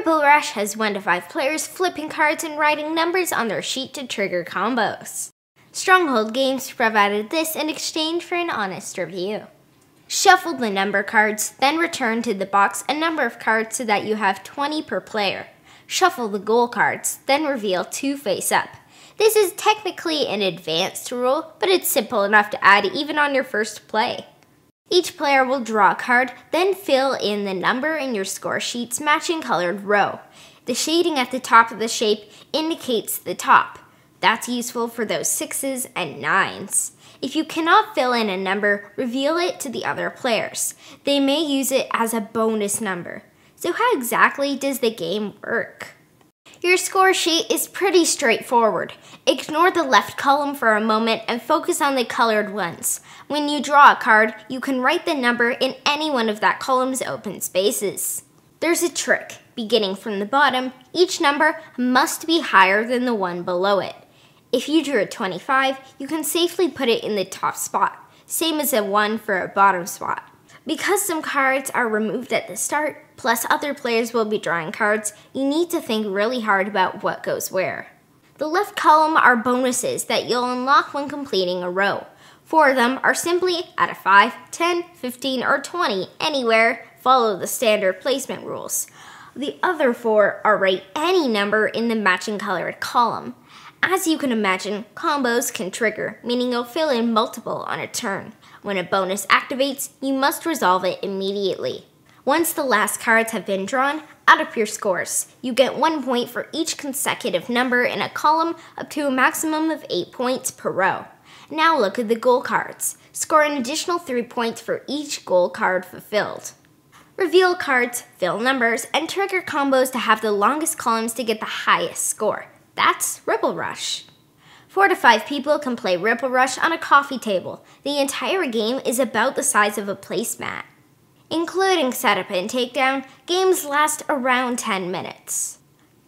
Ripple Rush has 1 to 5 players flipping cards and writing numbers on their sheet to trigger combos. Stronghold Games provided this in exchange for an honest review. Shuffle the number cards, then return to the box a number of cards so that you have 20 per player. Shuffle the goal cards, then reveal 2 face up. This is technically an advanced rule, but it's simple enough to add even on your first play. Each player will draw a card, then fill in the number in your score sheet's matching colored row. The shading at the top of the shape indicates the top. That's useful for those 6s and 9s. If you cannot fill in a number, reveal it to the other players. They may use it as a bonus number. So how exactly does the game work? Your score sheet is pretty straightforward. Ignore the left column for a moment and focus on the colored ones. When you draw a card, you can write the number in any one of that column's open spaces. There's a trick. Beginning from the bottom, each number must be higher than the one below it. If you drew a 25, you can safely put it in the top spot, same as a 1 for a bottom spot. Because some cards are removed at the start, plus other players will be drawing cards, you need to think really hard about what goes where. The left column are bonuses that you'll unlock when completing a row. 4 of them are simply add a 5, 10, 15, or 20 anywhere, follow the standard placement rules. The other 4 are write any number in the matching colored column. As you can imagine, combos can trigger, meaning you'll fill in multiple on a turn. When a bonus activates, you must resolve it immediately. Once the last cards have been drawn, add up your scores. You get 1 point for each consecutive number in a column up to a maximum of 8 points per row. Now look at the goal cards. Score an additional 3 points for each goal card fulfilled. Reveal cards, fill numbers, and trigger combos to have the longest columns to get the highest score. That's Ripple Rush. 4 to 5 people can play Ripple Rush on a coffee table. The entire game is about the size of a placemat. Including setup and takedown, games last around 10 minutes.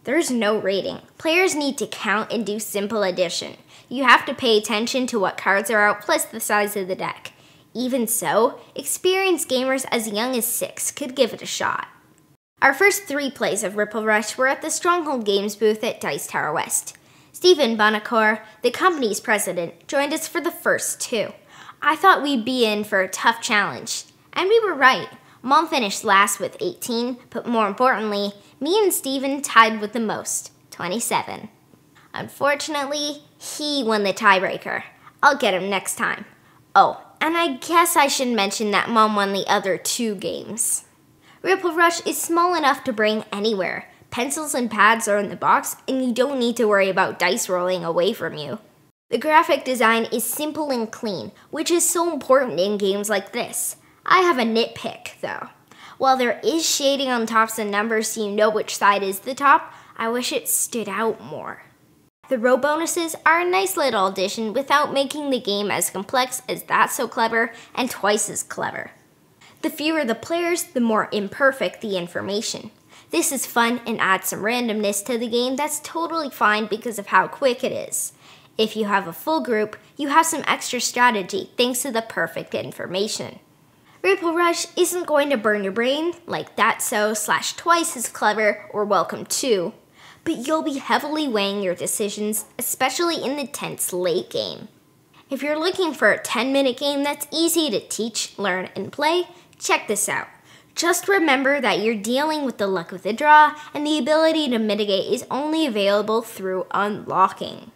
There's no rating. Players need to count and do simple addition. You have to pay attention to what cards are out plus the size of the deck. Even so, experienced gamers as young as 6 could give it a shot. Our first 3 plays of Ripple Rush were at the Stronghold Games booth at Dice Tower West. Stephen Buonocore, the company's president, joined us for the first 2. I thought we'd be in for a tough challenge. And we were right. Mom finished last with 18, but more importantly, me and Stephen tied with the most, 27. Unfortunately, he won the tiebreaker. I'll get him next time. Oh, and I guess I should mention that Mom won the other 2 games. Ripple Rush is small enough to bring anywhere. Pencils and pads are in the box, and you don't need to worry about dice rolling away from you. The graphic design is simple and clean, which is so important in games like this. I have a nitpick, though. While there is shading on tops and numbers so you know which side is the top, I wish it stood out more. The row bonuses are a nice little addition without making the game as complex as That's So Clever and Twice as Clever. The fewer the players, the more imperfect the information. This is fun and adds some randomness to the game that's totally fine because of how quick it is. If you have a full group, you have some extra strategy thanks to the perfect information. Ripple Rush isn't going to burn your brain like That's So / Twice as Clever or Welcome To, but you'll be heavily weighing your decisions, especially in the tense late game. If you're looking for a 10-minute game that's easy to teach, learn, and play, check this out. Just remember that you're dealing with the luck of the draw, and the ability to mitigate is only available through unlocking.